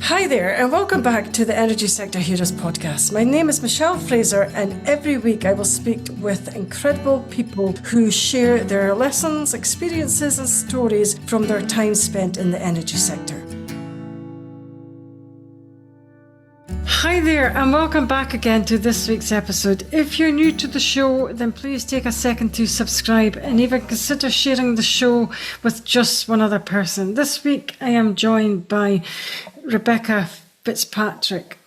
Hi there, and welcome back to the Energy Sector Heroes podcast. My name is Michelle Fraser, and every week I will speak with incredible people who share their lessons, experiences, and stories from their time spent in the energy sector. Hi there, and welcome back again to this week's episode. If you're new to the show, then please take a second to subscribe and even consider sharing the show with just one other person. This week I am joined by Rebecca Fitzpatrick.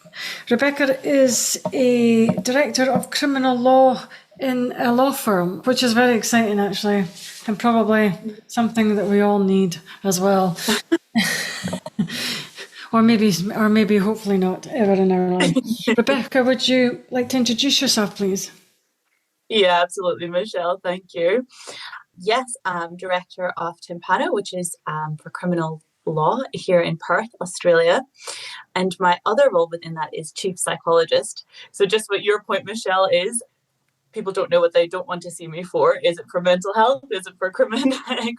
Rebecca is a director of criminal law in a law firm, which is very exciting actually, and probably something that we all need as well. Or maybe hopefully not ever in our life. Rebecca, would you like to introduce yourself, please? Yeah, absolutely, Michelle. Thank you. Yes, I'm director of Timpano, which is for criminal law here in Perth, Australia. And my other role within that is chief psychologist. So just what your point, Michelle, is people don't know what they don't want to see me for. Is it for mental health? Is it for criminology?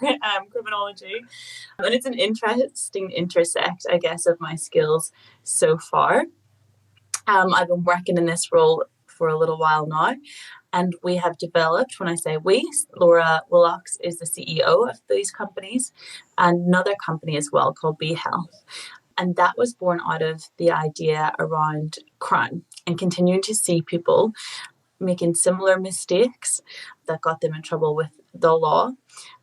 And it's an interesting intersect, I guess, of my skills so far. I've been working in this role for a little while now, and we have developed, when I say we, Laura Willocks is the CEO of these companies, and another company as well called Be Health. And that was born out of the idea around crime and continuing to see people making similar mistakes that got them in trouble with the law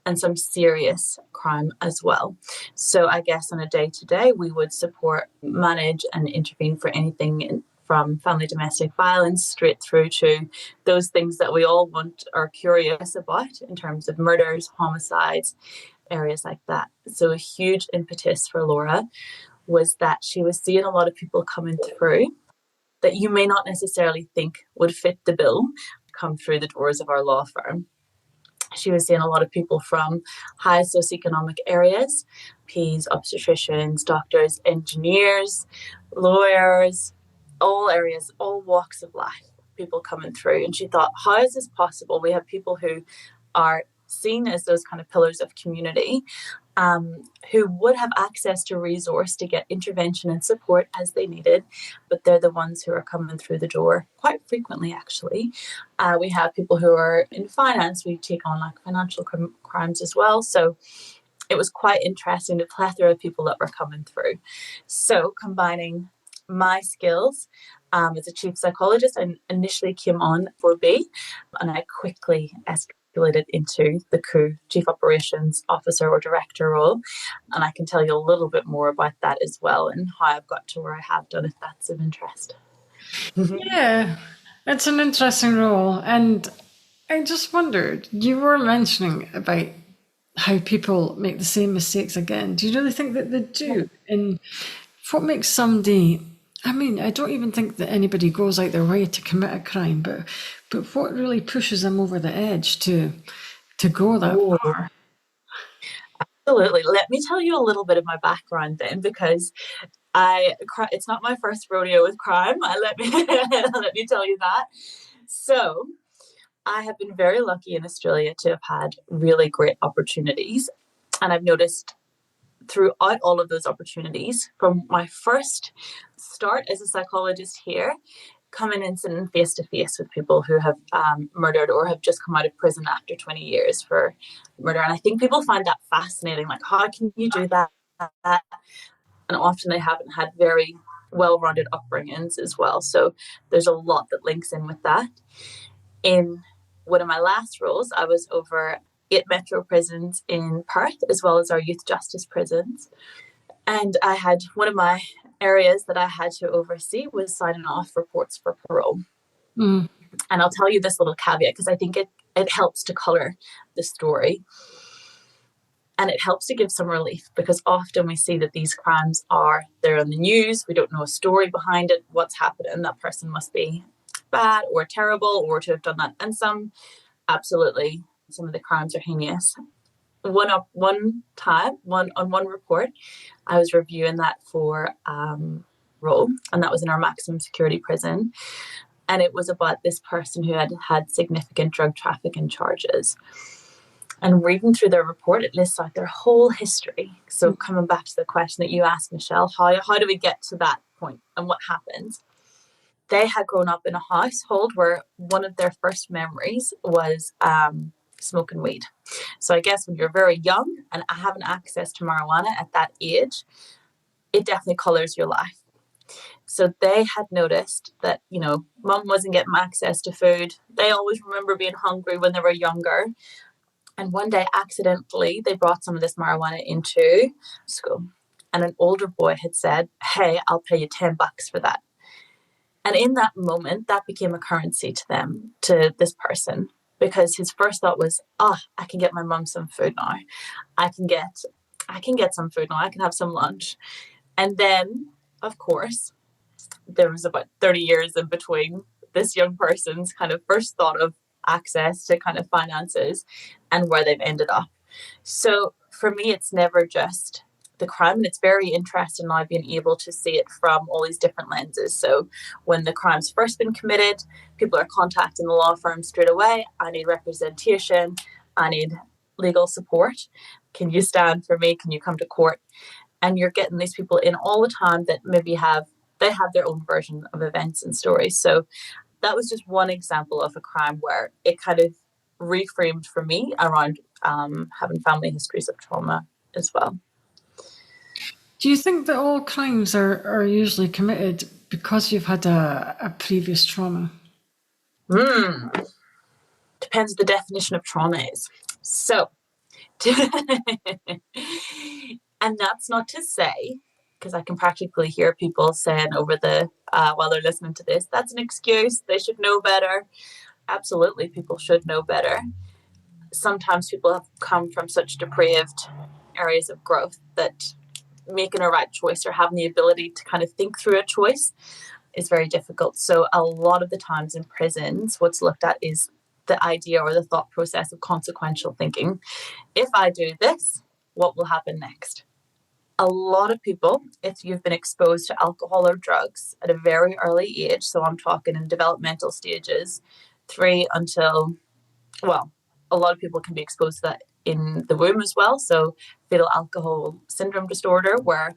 and some serious crime as well. So I guess on a day-to-day, we would support, manage and intervene for anything from family domestic violence straight through to those things that we all want or curious about in terms of murders, homicides, areas like that. So a huge impetus for Laura was that she was seeing a lot of people coming through that you may not necessarily think would fit the bill come through the doors of our law firm. She was seeing a lot of people from high socioeconomic areas, PEs, obstetricians, doctors, engineers, lawyers, all areas, all walks of life, people coming through. And she thought, how is this possible? We have people who are seen as those kind of pillars of community, who would have access to resource to get intervention and support as they needed, but they're the ones who are coming through the door quite frequently, actually. We have people who are in finance. We take on like financial crimes as well. So it was quite interesting, the plethora of people that were coming through. So combining my skills as a chief psychologist, I initially came on for B, and I quickly escalated into the chief operations officer or director role. And I can tell you a little bit more about that as well and how I've got to where I have done, if that's of interest. Yeah, it's an interesting role. And I just wondered, you were mentioning about how people make the same mistakes again. Do you really think that they do? And what makes somebody... I mean, I don't even think that anybody goes out their way to commit a crime, but what really pushes them over the edge to go that far? Absolutely. Let me tell you a little bit of my background then, because it's not my first rodeo with crime. Let me tell you that. So I have been very lucky in Australia to have had really great opportunities, and I've noticed throughout all of those opportunities, from my first start as a psychologist here, coming and sitting face to face with people who have murdered or have just come out of prison after 20 years for murder. And I think people find that fascinating. Like, how can you do that? And often they haven't had very well-rounded upbringings as well. So there's a lot that links in with that. In one of my last roles, I was over 8 metro prisons in Perth, as well as our youth justice prisons. And I had one of my areas that I had to oversee was signing off reports for parole. And I'll tell you this little caveat because I think it helps to colour the story. And it helps to give some relief, because often we see that these crimes they're on the news. We don't know a story behind it. What's happened? And that person must be bad or terrible or to have done that. And absolutely, some of the crimes are heinous. One report, I was reviewing that for role, and that was in our maximum security prison. And it was about this person who had significant drug trafficking charges. And reading through their report, it lists out their whole history. So coming back to the question that you asked, Michelle, how do we get to that point and what happens? They had grown up in a household where one of their first memories was smoking weed. So I guess when you're very young and having access to marijuana at that age, it definitely colors your life. So they had noticed that, mum wasn't getting access to food. They always remember being hungry when they were younger. And one day, accidentally, they brought some of this marijuana into school. And an older boy had said, "Hey, I'll pay you $10 for that." And in that moment, that became a currency to them, to this person, because his first thought was, I can get my mum some food now. I can get some food now. I can have some lunch. And then, of course, there was about 30 years in between this young person's kind of first thought of access to kind of finances and where they've ended up. So for me, it's never just the crime, and it's very interesting now being able to see it from all these different lenses. So when the crime's first been committed, people are contacting the law firm straight away. I need representation. I need legal support. Can you stand for me? Can you come to court? And you're getting these people in all the time that maybe have their own version of events and stories. So that was just one example of a crime where it kind of reframed for me around having family histories of trauma as well. Do you think that all crimes are usually committed because you've had a previous trauma? Depends what the definition of trauma is. So, and that's not to say, because I can practically hear people saying over while they're listening to this, that's an excuse, they should know better. Absolutely, people should know better. Sometimes people have come from such depraved areas of growth that making a right choice or having the ability to kind of think through a choice is very difficult. So a lot of the times in prisons, what's looked at is the idea or the thought process of consequential thinking. If I do this, what will happen next? A lot of people, if you've been exposed to alcohol or drugs at a very early age, so I'm talking in developmental stages, 3 until, well, a lot of people can be exposed to that in the womb as well. So fetal alcohol syndrome disorder, where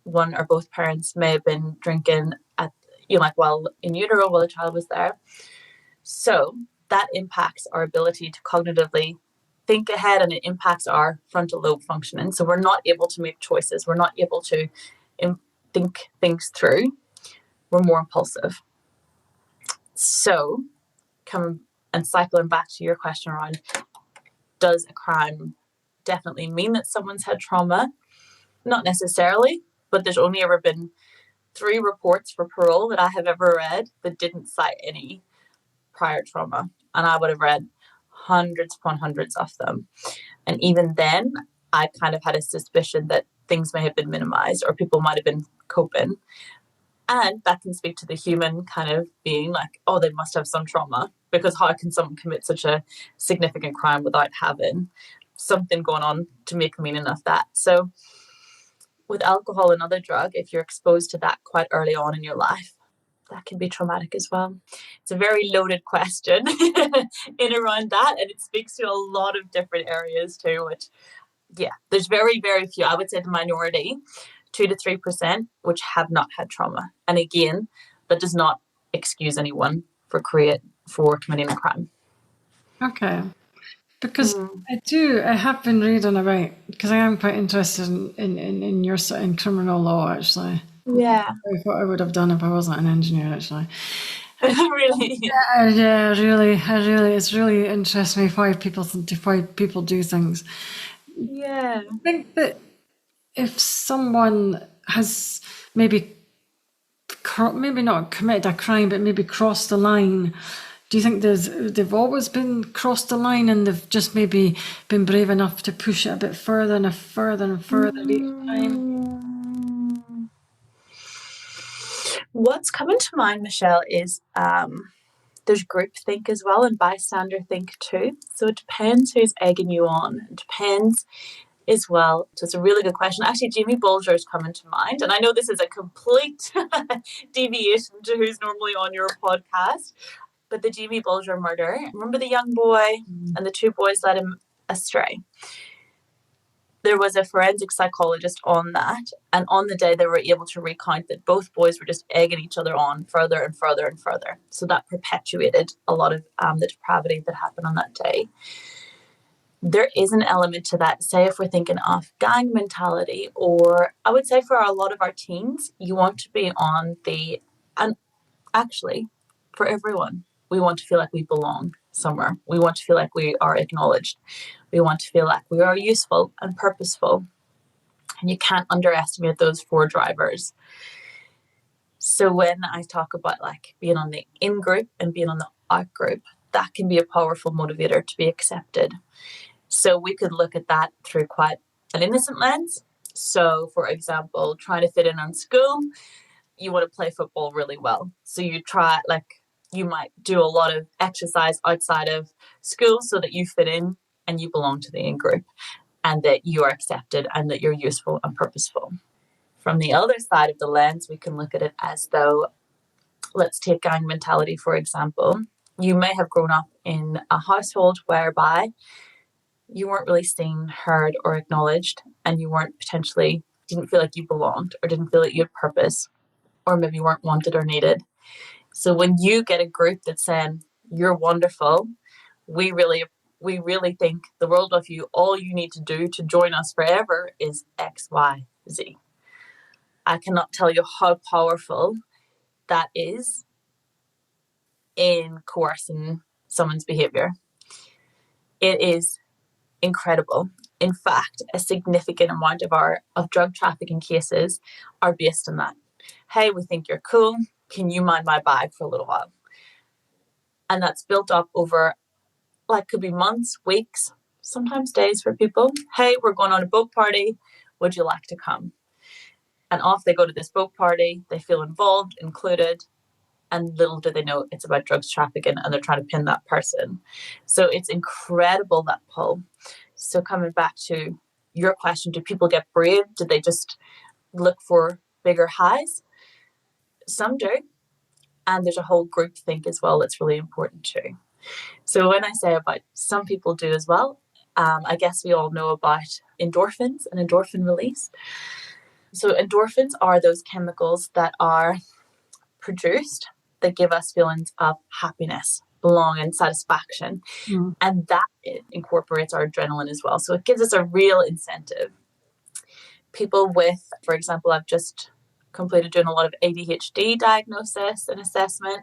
one or both parents may have been drinking while in utero while the child was there. So that impacts our ability to cognitively think ahead, and it impacts our frontal lobe functioning. So we're not able to make choices. We're not able to think things through. We're more impulsive. So coming and cycling back to your question around, does a crime definitely mean that someone's had trauma? Not necessarily, but there's only ever been 3 reports for parole that I have ever read that didn't cite any prior trauma. And I would have read hundreds upon hundreds of them. And even then, I kind of had a suspicion that things may have been minimized or people might have been coping. And that can speak to the human kind of being like, oh, they must have some trauma, because how can someone commit such a significant crime without having something going on to make meaning of that? So with alcohol, another drug, if you're exposed to that quite early on in your life, that can be traumatic as well. It's a very loaded question in around that, and it speaks to a lot of different areas too, which, yeah, there's very, very few, I would say the minority, 2 to 3%, which have not had trauma. And again, that does not excuse anyone for committing a crime. Okay. Because I have been reading about, because I am quite interested in criminal law, actually. Yeah. What I would have done if I wasn't an engineer, actually. Really? Yeah, really, it's really interesting me why people do things. Yeah. I think that if someone has maybe not committed a crime, but maybe crossed the line, do you think they've always been crossed the line and they've just maybe been brave enough to push it a bit further and further each time? What's coming to mind, Michelle, is there's groupthink as well and bystander think too. So it depends who's egging you on. It depends as well. So it's a really good question. Actually, Jamie Bulger is coming to mind. And I know this is a complete deviation to who's normally on your podcast, but the Jamie Bulger murder. Remember the young boy and the 2 boys let him astray. There was a forensic psychologist on that, and on the day they were able to recount that both boys were just egging each other on further and further and further. So that perpetuated a lot of the depravity that happened on that day. There is an element to that. Say if we're thinking of gang mentality, or I would say for a lot of our teens, you want to be on the, and actually for everyone, we want to feel like we belong somewhere. We want to feel like we are acknowledged. We want to feel like we are useful and purposeful. And you can't underestimate those 4 drivers. So when I talk about like being on the in group and being on the out group, that can be a powerful motivator to be accepted. So we could look at that through quite an innocent lens. So for example, trying to fit in on school, you want to play football really well. So you try, like, you might do a lot of exercise outside of school so that you fit in and you belong to the in group and that you are accepted and that you're useful and purposeful. From the other side of the lens, we can look at it as though, let's take gang mentality, for example. You may have grown up in a household whereby you weren't really seen, heard, or acknowledged, and you didn't feel like you belonged or didn't feel like you had purpose, or maybe you weren't wanted or needed. So when you get a group that's saying, you're wonderful, we really think the world of you, all you need to do to join us forever is X, Y, Z. I cannot tell you how powerful that is in coercing someone's behavior. It is incredible. In fact, a significant amount of drug trafficking cases are based on that. Hey, we think you're cool. Can you mind my bag for a little while? And that's built up over, like, could be months, weeks, sometimes days for people. Hey, we're going on a boat party. Would you like to come? And off they go to this boat party. They feel involved, included. And little do they know it's about drugs trafficking and they're trying to pin that person. So it's incredible, that pull. So coming back to your question, do people get brave? Do they just look for bigger highs? Some do. And there's a whole group think as well that's really important too. So when I say about some people do as well, I guess we all know about endorphins and endorphin release. So endorphins are those chemicals that are produced that give us feelings of happiness, belonging, satisfaction. Mm. And that incorporates our adrenaline as well. So it gives us a real incentive. People with, for example, I've just completed doing a lot of ADHD diagnosis and assessment,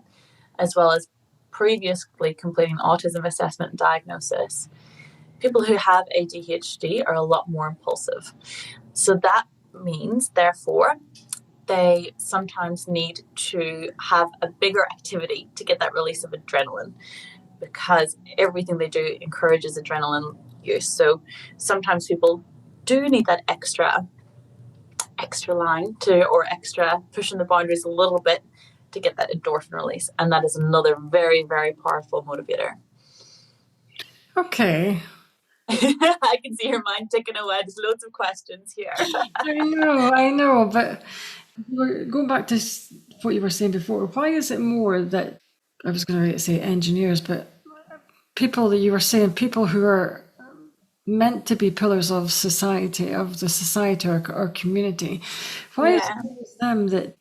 as well as previously completing autism assessment and diagnosis. People who have ADHD are a lot more impulsive. So that means, therefore, they sometimes need to have a bigger activity to get that release of adrenaline, because everything they do encourages adrenaline use. So sometimes people do need that extra line or extra pushing the boundaries a little bit to get that endorphin release. And that is another very, very powerful motivator. Okay. I can see your mind ticking away. There's loads of questions here. I know, but going back to what you were saying before, why is it more that, I was going to say engineers, but people that you were saying, people who are meant to be pillars of society, or community, why is it them that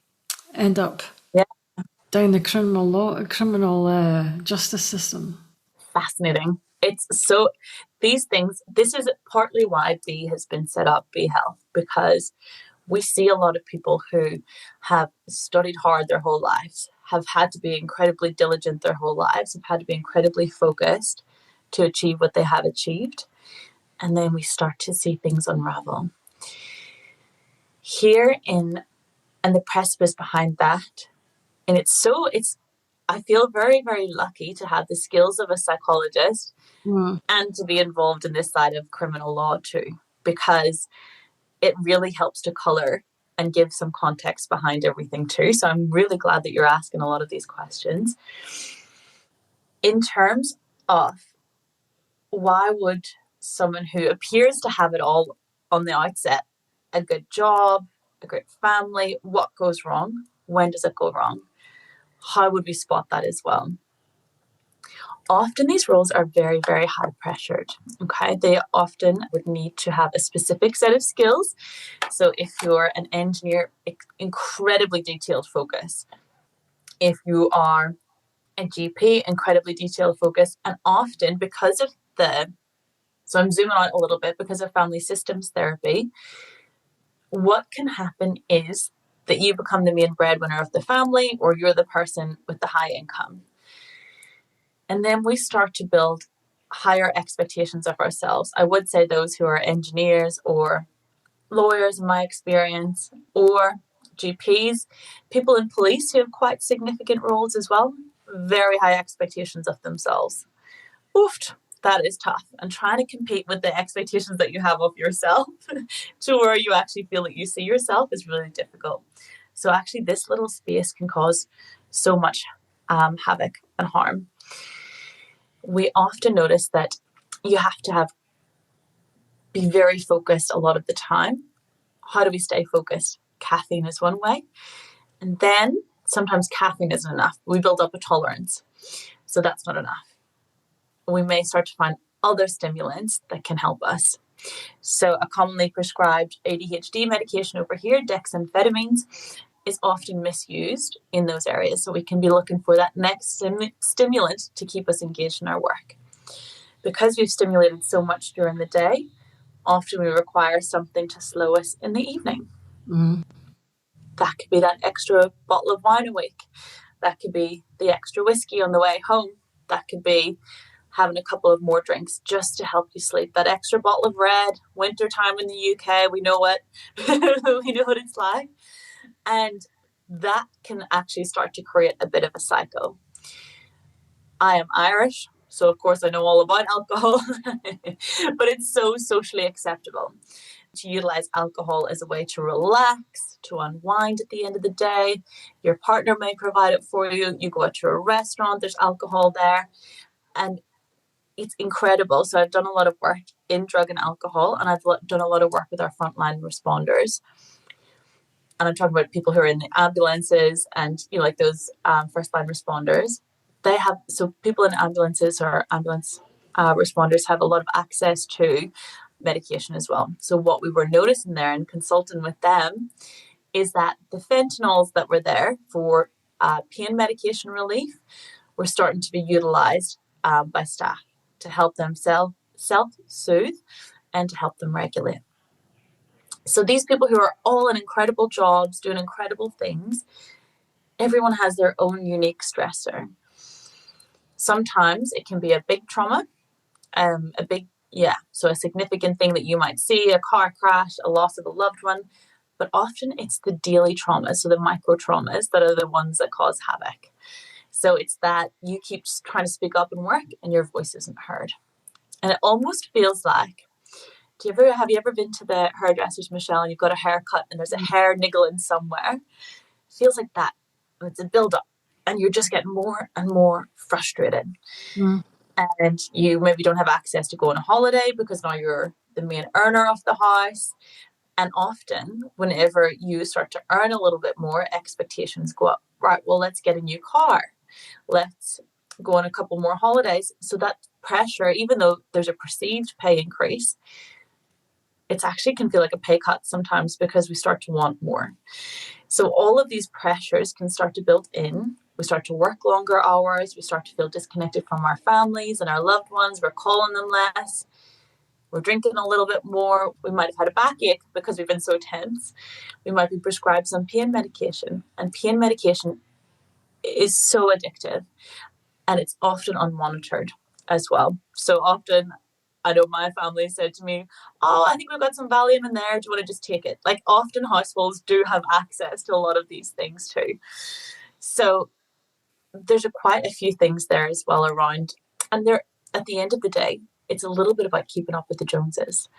end up down the criminal justice system? Fascinating. It's so, these things, this is partly why B has been set up, B Health, because we see a lot of people who have studied hard their whole lives, have had to be incredibly diligent their whole lives, have had to be incredibly focused to achieve what they have achieved. And then we start to see things unravel. Here and the precipice behind that, and I feel very, very lucky to have the skills of a psychologist and to be involved in this side of criminal law too, because it really helps to color and give some context behind everything too. So I'm really glad that you're asking a lot of these questions. In terms of why would someone who appears to have it all on the outset, a good job, a great family, what goes wrong? When does it go wrong? How would we spot that as well? Often these roles are very, very high pressured. Okay. They often would need to have a specific set of skills. So if you're an engineer, incredibly detailed focus. If you are a GP, incredibly detailed focus. And often because of so I'm zooming out a little bit, because of family systems therapy, what can happen is that you become the main breadwinner of the family, or you're the person with the high income. And then we start to build higher expectations of ourselves. I would say those who are engineers or lawyers, in my experience, or GPs, people in police who have quite significant roles as well, very high expectations of themselves. Oof, that is tough. And trying to compete with the expectations that you have of yourself to where you actually feel that you see yourself is really difficult. So actually this little space can cause so much havoc and harm. We often notice that you have to be very focused a lot of the time. How do we stay focused? Caffeine is one way. And then sometimes caffeine isn't enough. We build up a tolerance. So that's not enough. We may start to find other stimulants that can help us. So a commonly prescribed ADHD medication over here, dexamphetamines, is often misused in those areas. So we can be looking for that next stimulant to keep us engaged in our work. Because we've stimulated so much during the day, often we require something to slow us in the evening. Mm-hmm. That could be that extra bottle of wine a week. That could be the extra whiskey on the way home. That could be having a couple of more drinks just to help you sleep. That extra bottle of red, wintertime in the UK, we know it. We know what it's like. And that can actually start to create a bit of a cycle. I am Irish, so of course I know all about alcohol, but it's so socially acceptable to utilize alcohol as a way to relax, to unwind at the end of the day. Your partner may provide it for you. You go out to a restaurant, there's alcohol there. And it's incredible. So I've done a lot of work in drug and alcohol, and I've done a lot of work with our frontline responders. And I'm talking about people who are in the ambulances and, like those first line responders. So people in ambulances or ambulance responders have a lot of access to medication as well. So what we were noticing there and consulting with them is that the fentanyls that were there for pain medication relief were starting to be utilized by staff to help them self-soothe and to help them regulate. So these people who are all in incredible jobs, doing incredible things, everyone has their own unique stressor. Sometimes it can be a big trauma, so a significant thing that you might see, a car crash, a loss of a loved one, but often it's the daily traumas, so the micro traumas that are the ones that cause havoc. So it's that you keep trying to speak up and work and your voice isn't heard. And it almost feels like, have you ever been to the hairdressers, Michelle, and you've got a haircut and there's a hair niggling somewhere? It feels like that. It's a build-up and you're just getting more and more frustrated. Mm. And you maybe don't have access to go on a holiday because now you're the main earner of the house. And often whenever you start to earn a little bit more, expectations go up. Right, well, let's get a new car. Let's go on a couple more holidays. So that pressure, even though there's a perceived pay increase, it actually can feel like a pay cut sometimes because we start to want more. So all of these pressures can start to build in. We start to work longer hours. We start to feel disconnected from our families and our loved ones. We're calling them less. We're drinking a little bit more. We might have had a backache because we've been so tense. We might be prescribed some pain medication. And pain medication is so addictive. And it's often unmonitored as well. So often, I know my family said to me, oh, I think we've got some Valium in there. Do you want to just take it? Like often households do have access to a lot of these things too. So there's quite a few things there as well around. And they're, at the end of the day, it's a little bit about keeping up with the Joneses.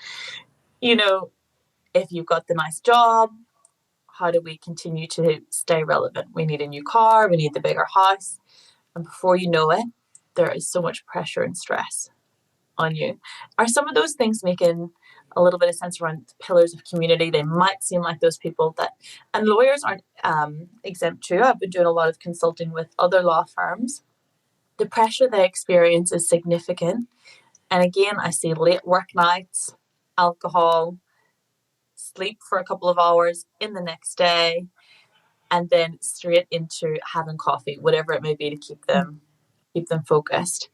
If you've got the nice job, how do we continue to stay relevant? We need a new car. We need the bigger house. And before you know it, there is so much pressure and stress on you. Are some of those things making a little bit of sense around pillars of community? They might seem like those people that, and lawyers aren't exempt too. I've been doing a lot of consulting with other law firms The pressure they experience is significant. And again, I see late work nights, alcohol, sleep for a couple of hours in the next day, and then straight into having coffee, whatever it may be, to keep them focused.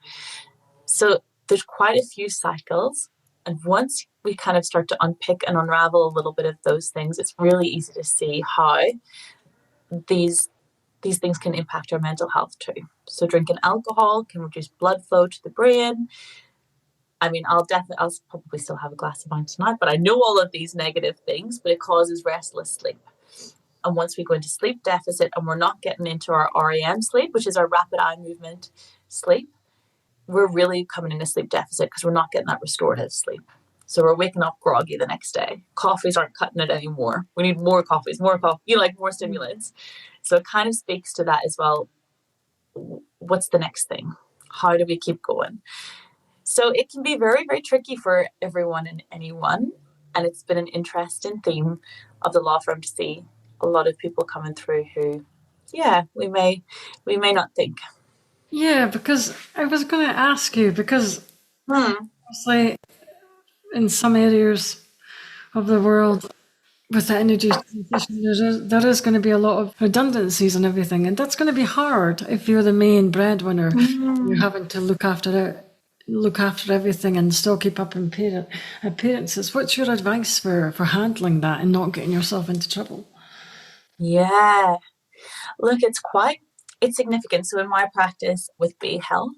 So there's quite a few cycles. And once we kind of start to unpick and unravel a little bit of those things, it's really easy to see how these things can impact our mental health too. So drinking alcohol can reduce blood flow to the brain. I mean, I'll probably still have a glass of wine tonight, but I know all of these negative things, but it causes restless sleep. And once we go into sleep deficit and we're not getting into our REM sleep, which is our rapid eye movement sleep, we're really coming into sleep deficit because we're not getting that restorative sleep. So we're waking up groggy the next day. Coffees aren't cutting it anymore. We need more coffees, more coffee, more stimulants. So it kind of speaks to that as well. What's the next thing? How do we keep going? So it can be very, very tricky for everyone and anyone. And it's been an interesting theme of the law firm to see a lot of people coming through who, we may not think. Yeah, because I was going to ask you, because obviously in some areas of the world with the energy transition, there is going to be a lot of redundancies and everything, and that's going to be hard if you're the main breadwinner. You're having to look after everything and still keep up appearances. What's your advice for handling that and not getting yourself into trouble? Yeah, look, it's significant. So in my practice with Be Health,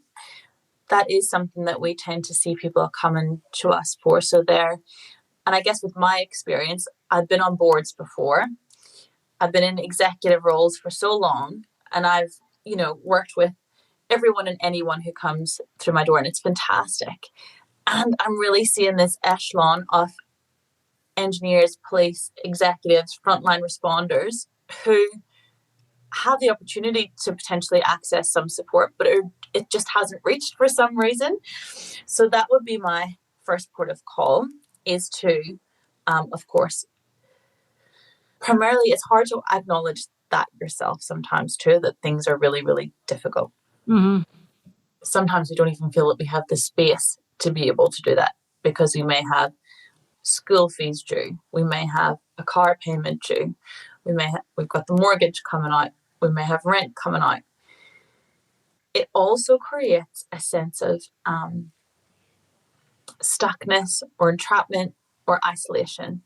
that is something that we tend to see people coming to us for. So and I guess with my experience, I've been on boards before. I've been in executive roles for so long, and I've, worked with everyone and anyone who comes through my door, and it's fantastic. And I'm really seeing this echelon of engineers, police, executives, frontline responders who have the opportunity to potentially access some support, but it just hasn't reached for some reason. So that would be my first port of call, is to, of course, primarily it's hard to acknowledge that yourself sometimes too, that things are really, really difficult. Mm-hmm. Sometimes we don't even feel that we have the space to be able to do that, because we may have school fees due, we may have a car payment due, we've got the mortgage coming out, we may have rent coming out. It also creates a sense of stuckness or entrapment or isolation,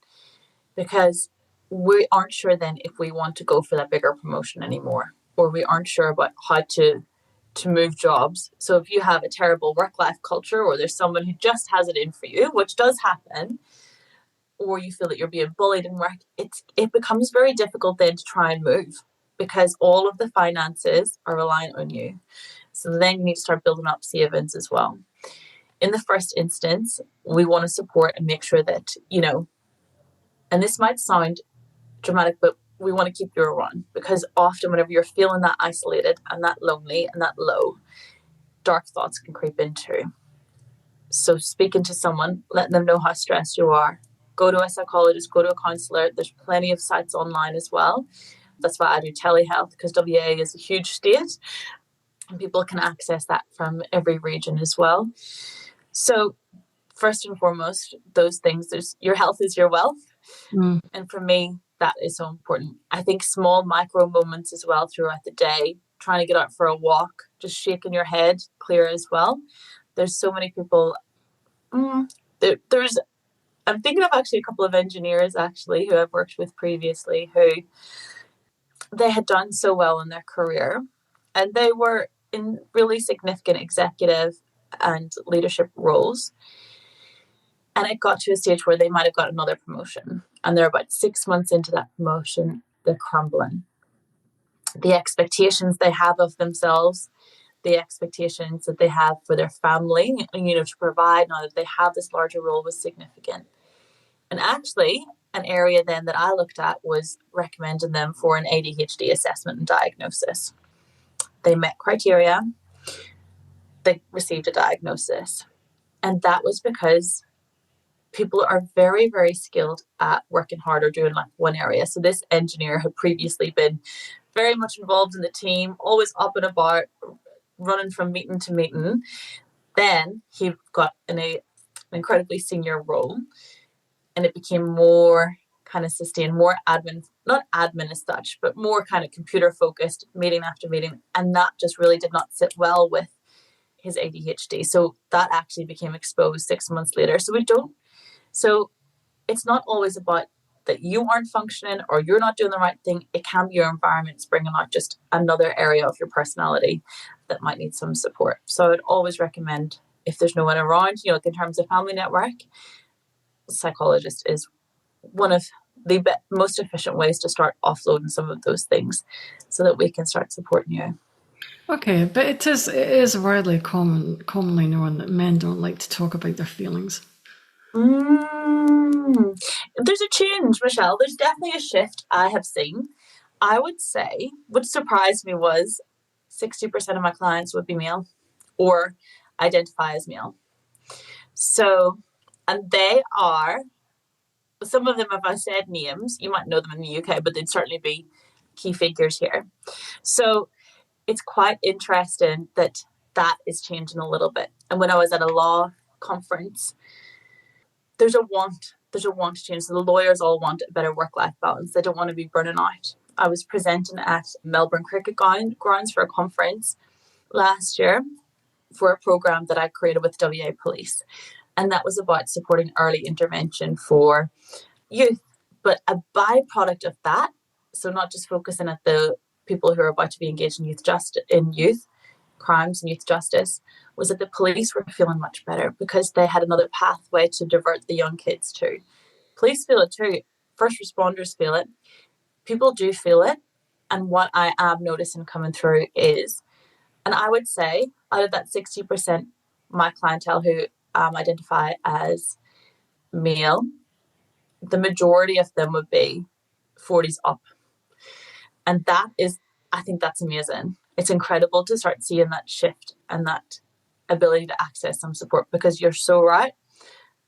because we aren't sure then if we want to go for that bigger promotion anymore, or we aren't sure about how to move jobs. So if you have a terrible work-life culture, or there's someone who just has it in for you, which does happen, or you feel that you're being bullied in work, it becomes very difficult then to try and move, because all of the finances are reliant on you. So then you need to start building up savings as well. In the first instance, we want to support and make sure that, and this might sound dramatic, but we want to keep you around, because often whenever you're feeling that isolated and that lonely and that low, dark thoughts can creep into. So speaking to someone, letting them know how stressed you are, go to a psychologist, go to a counsellor. There's plenty of sites online as well. That's why I do telehealth, because WA is a huge state and people can access that from every region as well. So first and foremost, those things, your health is your wealth. And for me, that is so important. I think small micro moments as well throughout the day, trying to get out for a walk, just shaking your head clear as well. There's so many people. I'm thinking of actually a couple of engineers who I've worked with previously, who they had done so well in their career, and they were in really significant executive and leadership roles. And it got to a stage where they might have got another promotion, and they're about 6 months into that promotion, they're crumbling. The expectations they have of themselves, the expectations that they have for their family, to provide now that they have this larger role, was significant. And actually, an area then that I looked at was recommending them for an ADHD assessment and diagnosis. They met criteria, they received a diagnosis. And that was because people are very, very skilled at working hard or doing one area. So this engineer had previously been very much involved in the team, always up and about, running from meeting to meeting. Then he got in an incredibly senior role, and it became more kind of sustained, more admin, not admin as such, but more kind of computer focused, meeting after meeting. And that just really did not sit well with his ADHD. So that actually became exposed 6 months later. So it's not always about that you aren't functioning or you're not doing the right thing. It can be your environment's bringing out just another area of your personality that might need some support. So I would always recommend, if there's no one around, like in terms of family network, Psychologist is one of the most efficient ways to start offloading some of those things so that we can start supporting you. Okay, but it is commonly known that men don't like to talk about their feelings. There's a change, Michelle. There's definitely a shift I have seen. I would say what surprised me was 60% of my clients would be male or identify as male. So, and they are, some of them, if I said names, you might know them in the UK, but they'd certainly be key figures here. So it's quite interesting that is changing a little bit. And when I was at a law conference, there's a want to change. So the lawyers all want a better work-life balance. They don't want to be burning out. I was presenting at Melbourne Cricket Grounds for a conference last year for a program that I created with WA Police. And that was about supporting early intervention for youth. But a byproduct of that, so not just focusing at the people who are about to be engaged in youth crimes and youth justice, was that the police were feeling much better because they had another pathway to divert the young kids to. Police feel it too. First responders feel it. People do feel it. And what I am noticing coming through is, and I would say out of that 60%, my clientele who identify as male, the majority of them would be 40s up. And I think that's amazing. It's incredible to start seeing that shift and that ability to access some support, because you're so right.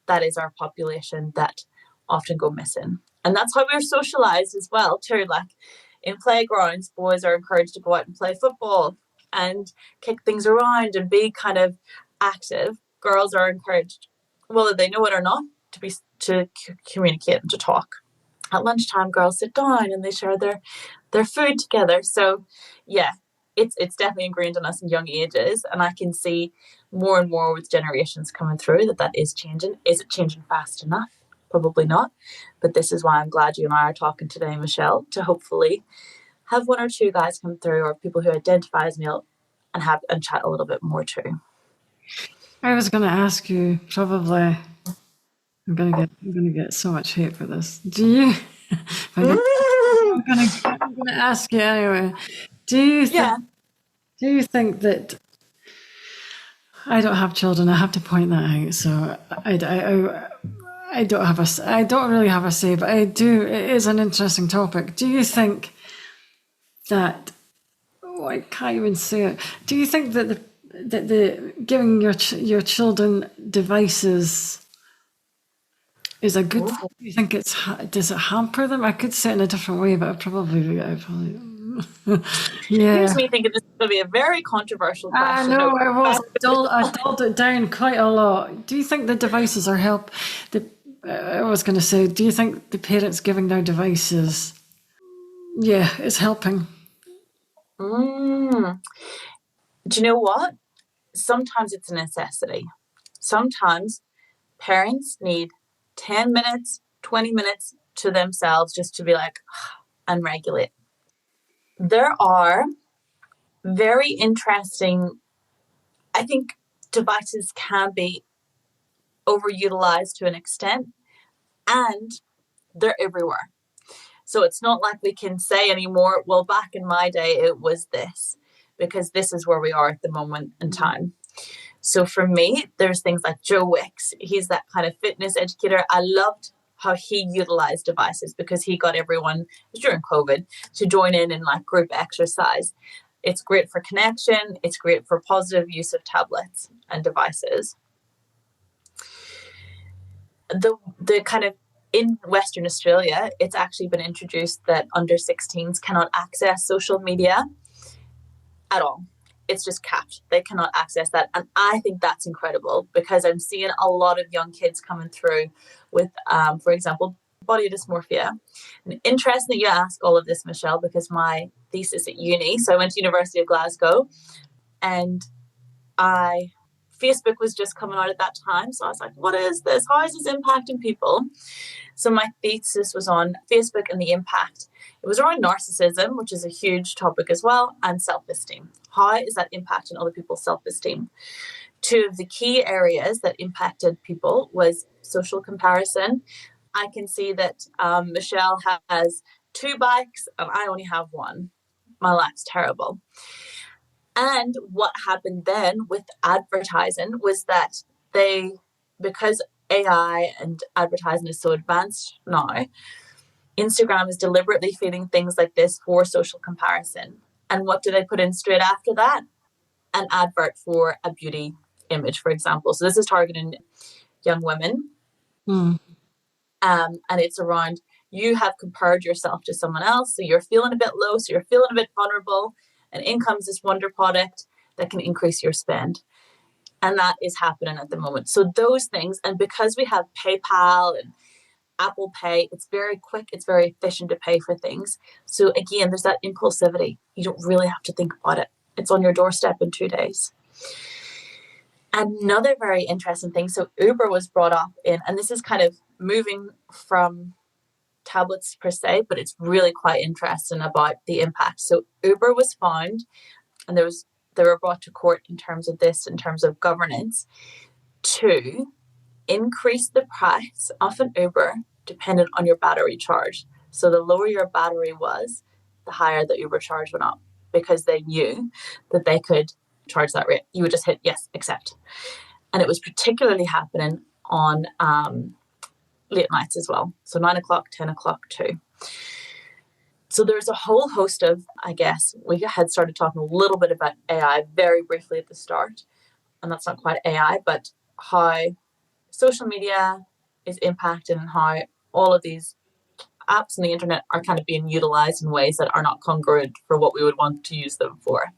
That is our population that often go missing. And that's how we're socialized as well, too. Like in playgrounds, boys are encouraged to go out and play football and kick things around and be kind of active. Girls are encouraged, whether they know it or not, to communicate and to talk. At lunchtime, girls sit down and they share their food together. So yeah, it's definitely ingrained in us in young ages, and I can see more and more with generations coming through that is changing. Is it changing fast enough? Probably not, but this is why I'm glad you and I are talking today, Michelle, to hopefully have one or two guys come through, or people who identify as male, and chat a little bit more too. I was going to ask you, probably, I'm going to get so much hate for this. Do you? I'm going to ask you anyway. Do you think that, I don't have children, I have to point that out, so I don't really have a say, but I do. It is an interesting topic. Do you think that? Oh, I can't even say it. Do you think that the giving your children devices is a good thing? Do you think does it hamper them? I could say it in a different way, but I probably yeah. Here's me thinking this is going to be a very controversial question. I know it was. I dulled it down quite a lot. Do you think the devices are help? I was going to say, do you think the parents giving their devices, is helping? Do you know what? Sometimes it's a necessity. Sometimes parents need 10 minutes, 20 minutes to themselves just to be like, and regulate. There are very interesting, I think devices can be overutilized to an extent, and they're everywhere. So it's not like we can say anymore, well, back in my day, it was this, because this is where we are at the moment in time. So for me, there's things like Joe Wicks. He's that kind of fitness educator. I loved how he utilized devices because he got everyone during COVID to join in like group exercise. It's great for connection. It's great for positive use of tablets and devices. The kind of, in Western Australia, it's actually been introduced that under 16s cannot access social media at all. it's just capped. They cannot access that. And I think that's incredible, because I'm seeing a lot of young kids coming through with, for example, body dysmorphia. And interesting that you ask all of this, Michelle, because my thesis at uni, so I went to University of Glasgow, and Facebook was just coming out at that time. So I was like, what is this? How is this impacting people? So my thesis was on Facebook and the impact. It was around narcissism, which is a huge topic as well, and self-esteem. How is that impacting other people's self-esteem? Two of the key areas that impacted people was social comparison. I can see that Michelle has 2 bikes and I only have 1. My life's terrible. And what happened then with advertising was that because AI and advertising is so advanced now, Instagram is deliberately feeding things like this for social comparison. And what do they put in straight after that? An advert for a beauty image, for example. So this is targeting young women. And it's around, you have compared yourself to someone else, so you're feeling a bit low, so you're feeling a bit vulnerable, and in comes this wonder product that can increase your spend. And that is happening at the moment. So those things, and because we have PayPal and Apple Pay, it's very quick, it's very efficient to pay for things. So again, there's that impulsivity. You don't really have to think about it. It's on your doorstep in 2 days. Another very interesting thing, so Uber was brought up in, and this is kind of moving from tablets per se, but it's really quite interesting about the impact. So Uber was found, and they were brought to court in terms of this, in terms of governance, to increase the price of an Uber dependent on your battery charge. So the lower your battery was, the higher the Uber charge went up, because they knew that they could charge that rate. You would just hit yes, accept. And it was particularly happening on late nights as well. So 9 o'clock, 10 o'clock too. So there's a whole host of, I guess, we had started talking a little bit about AI very briefly at the start. And that's not quite AI, but how social media is impacting and how all of these apps on the internet are kind of being utilized in ways that are not congruent for what we would want to use them for.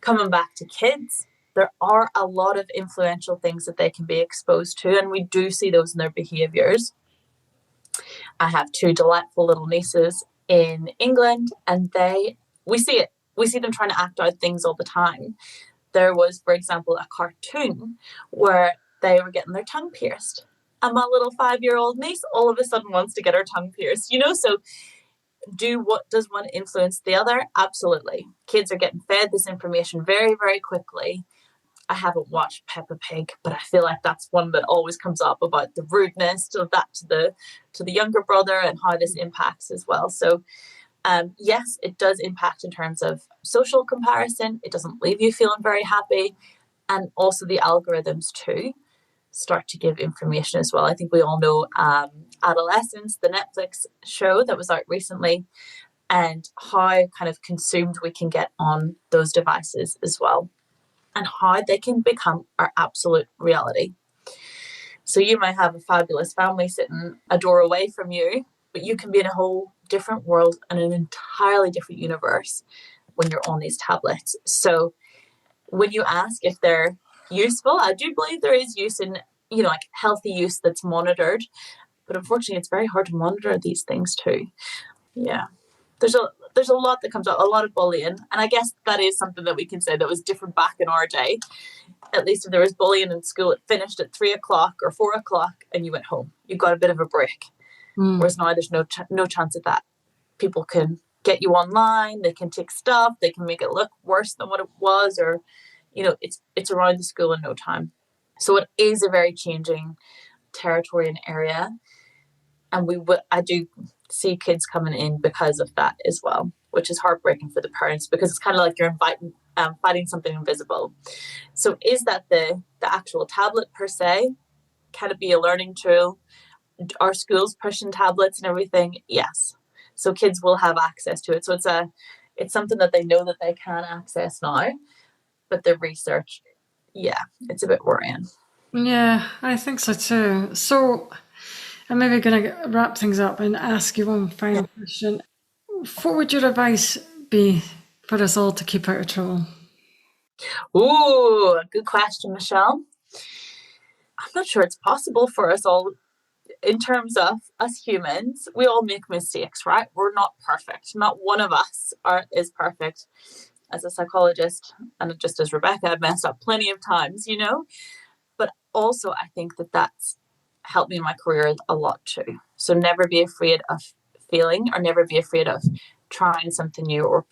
Coming back to kids, there are a lot of influential things that they can be exposed to, and we do see those in their behaviors. I have 2 delightful little nieces in England, and we see it. We see them trying to act out things all the time. There was, for example, a cartoon where they were getting their tongue pierced. And my little 5-year-old niece all of a sudden wants to get her tongue pierced, so does one influence the other? Absolutely. Kids are getting fed this information very, very quickly. I haven't watched Peppa Pig, but I feel like that's one that always comes up, about the rudeness of that to the younger brother and how this impacts as well. So yes, it does impact in terms of social comparison. It doesn't leave you feeling very happy. And also the algorithms too start to give information as well. I think we all know Adolescence, the Netflix show that was out recently, and how kind of consumed we can get on those devices as well, and how they can become our absolute reality. So you might have a fabulous family sitting a door away from you, but you can be in a whole different world and an entirely different universe when you're on these tablets. So when you ask if they're useful, I do believe there is use in, like healthy use that's monitored. But unfortunately, it's very hard to monitor these things too. Yeah. There's a lot that comes out, a lot of bullying. And I guess that is something that we can say that was different back in our day. At least if there was bullying in school, it finished at 3 o'clock or 4 o'clock and you went home. You got a bit of a break. Whereas now there's no chance of that. People can get you online, they can take stuff, they can make it look worse than what it was, or it's around the school in no time. So it is a very changing territory and area, and I do see kids coming in because of that as well, which is heartbreaking for the parents, because it's kind of like you're fighting something invisible. So is that the actual tablet per se? Can it be a learning tool? Are schools pushing tablets and everything? Yes. So kids will have access to it. So it's something that they know that they can access now, but the research, it's a bit worrying. Yeah, I think so too. So I'm maybe going to wrap things up and ask you one final question. What would your advice be for us all to keep out of trouble? Ooh, good question, Michelle. I'm not sure it's possible for us all. In terms of us humans, we all make mistakes, right? We're not perfect. Not one of us is perfect. As a psychologist, and just as Rebecca, I've messed up plenty of times, But also, I think that that's helped me in my career a lot too. So never be afraid of failing, or never be afraid of trying something new, or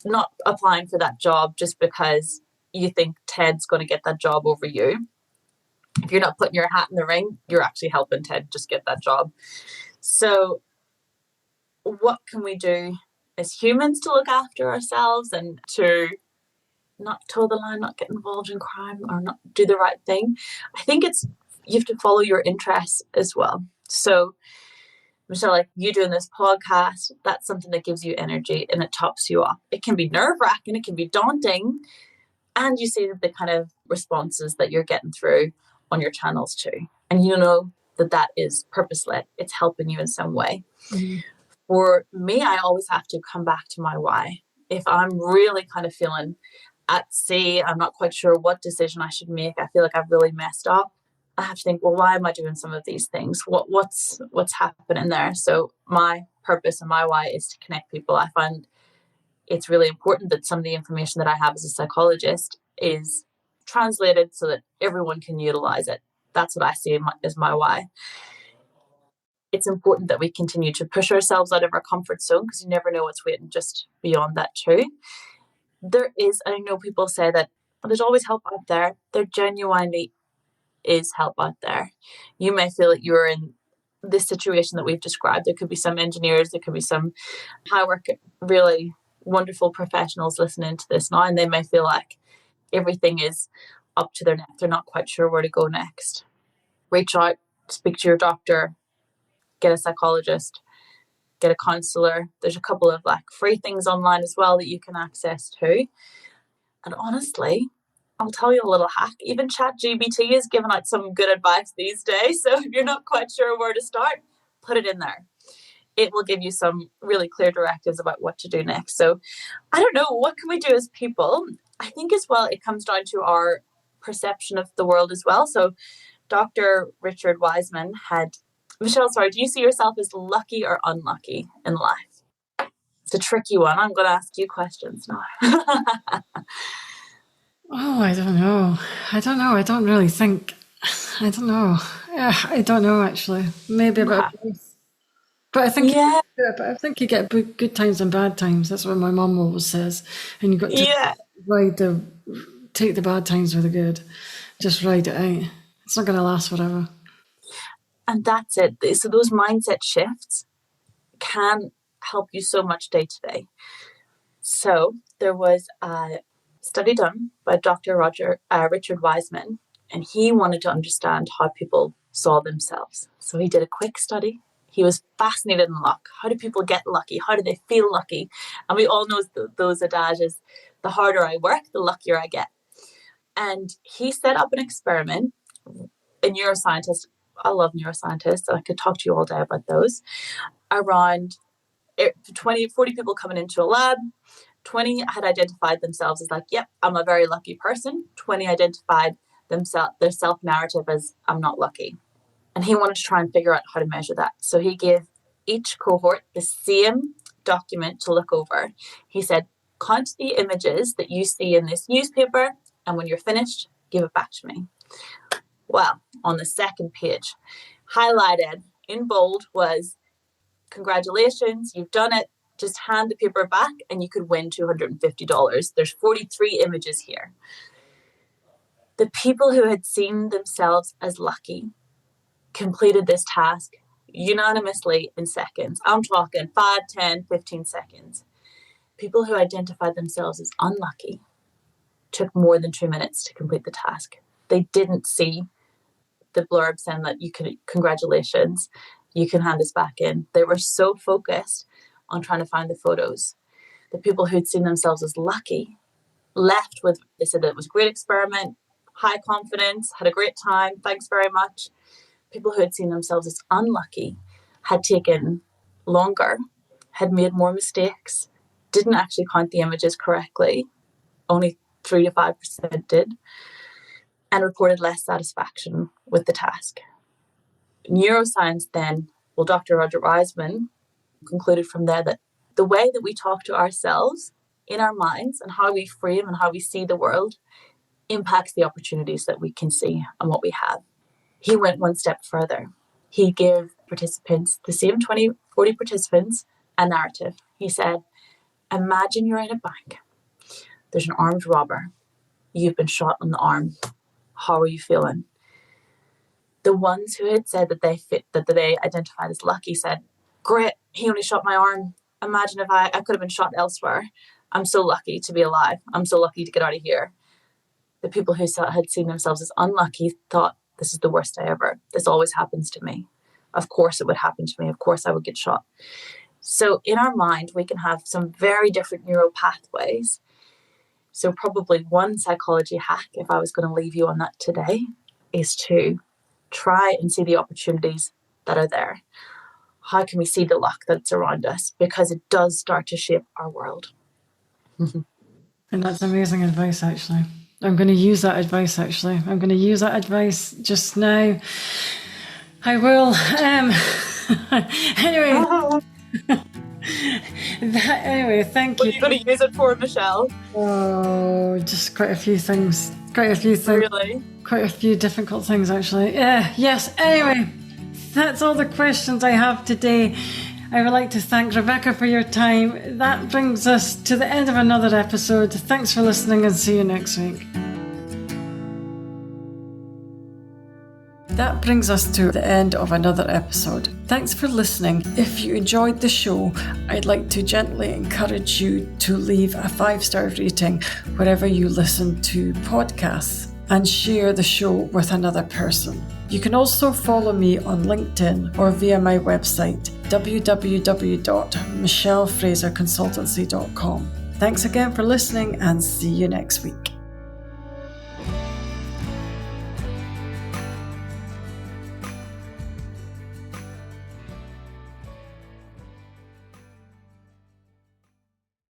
not applying for that job just because you think Ted's going to get that job over you. If you're not putting your hat in the ring, you're actually helping Ted just get that job. So what can we do as humans to look after ourselves and to not toe the line, not get involved in crime, or not do the right thing? I think you have to follow your interests as well. So, Michelle, like you doing this podcast, that's something that gives you energy and it tops you up. It can be nerve-wracking, it can be daunting, and you see the kind of responses that you're getting through on your channels too. And that is purpose-led. It's helping you in some way. Mm-hmm. For me, I always have to come back to my why. If I'm really kind of feeling at sea, I'm not quite sure what decision I should make, I feel like I've really messed up, I have to think, well, why am I doing some of these things? What's happening there? So my purpose and my why is to connect people. I find it's really important that some of the information that I have as a psychologist is translated so that everyone can utilize it. That's what I see as my why. It's important that we continue to push ourselves out of our comfort zone, because you never know what's waiting just beyond that too. I know people say that there's always help out there. There genuinely is help out there. You may feel that you're in this situation that we've described. There could be some engineers, there could be some high work, really wonderful professionals listening to this now, and they may feel like everything is up to their neck. They're not quite sure where to go next. Reach out, speak to your doctor, get a psychologist, get a counselor. There's a couple of free things online as well that you can access to. And honestly, I'll tell you a little hack. Even ChatGPT is giving out some good advice these days. So if you're not quite sure where to start, put it in there. It will give you some really clear directives about what to do next. So I don't know, what can we do as people? I think as well, it comes down to our perception of the world as well. So Dr. Richard Wiseman had, Michelle, sorry, do you see yourself as lucky or unlucky in life? It's a tricky one. I'm going to ask you questions now. Oh, I don't know. I don't really think. I don't know. I don't know, actually. Maybe about both. But I think you get good times and bad times. That's what my mum always says. And you've got to take the bad times with the good. Just ride it out. It's not going to last forever. And that's it. So those mindset shifts can help you so much day to day. So there was a study done by Dr. Richard Wiseman, and he wanted to understand how people saw themselves. So he did a quick study. He was fascinated in luck. How do people get lucky? How do they feel lucky? And we all know those adages, the harder I work, the luckier I get. And he set up an experiment. A neuroscientist, I love neuroscientists, so I could talk to you all day about those. Around 40 people coming into a lab. 20 had identified themselves as yep, I'm a very lucky person. 20 identified their self-narrative as I'm not lucky. And he wanted to try and figure out how to measure that. So he gave each cohort the same document to look over. He said, count the images that you see in this newspaper, and when you're finished, give it back to me. Well, on the second page, highlighted in bold was, congratulations, you've done it. Just hand the paper back and you could win $250. There's 43 images here. The people who had seen themselves as lucky completed this task unanimously in seconds. I'm talking 5, 10, 15 seconds. People who identified themselves as unlucky took more than 2 minutes to complete the task. They didn't see the blurb saying that congratulations, you can hand this back in. They were so focused on trying to find the photos. The people who'd seen themselves as lucky left with, they said that it was a great experiment, high confidence, had a great time, thanks very much. People who had seen themselves as unlucky had taken longer, had made more mistakes, didn't actually count the images correctly, only 3 to 5% did, and reported less satisfaction with the task. Neuroscience then, well, Dr. Roger Wiseman concluded from there that the way that we talk to ourselves in our minds and how we frame and how we see the world impacts the opportunities that we can see and what we have. He went one step further. He gave participants, the same 20, 40 participants, a narrative. He said, imagine you're in a bank. There's an armed robber. You've been shot on the arm. How are you feeling? The ones who had said that they identified as lucky said, great, he only shot my arm. Imagine if I could have been shot elsewhere. I'm so lucky to be alive. I'm so lucky to get out of here. The people who had seen themselves as unlucky thought, this is the worst day ever. This always happens to me. Of course it would happen to me. Of course I would get shot. So in our mind, we can have some very different neural pathways. So probably one psychology hack, if I was going to leave you on that today, is to try and see the opportunities that are there. How can we see the luck that's around us? Because it does start to shape our world. And that's amazing advice, actually. I'm going to use that advice, actually. I'm going to use that advice just now. I will. Anyway, thank you. What are you going to use it for, Michelle? Oh, just quite a few things. Really? Quite a few difficult things, actually. Yes, anyway, that's all the questions I have today. I would like to thank Rebecca for your time. That brings us to the end of another episode. Thanks for listening and see you next week. That brings us to the end of another episode. Thanks for listening. If you enjoyed the show, I'd like to gently encourage you to leave a 5-star rating wherever you listen to podcasts and share the show with another person. You can also follow me on LinkedIn or via my website, www.michellefraserconsultancy.com. Thanks again for listening and see you next week.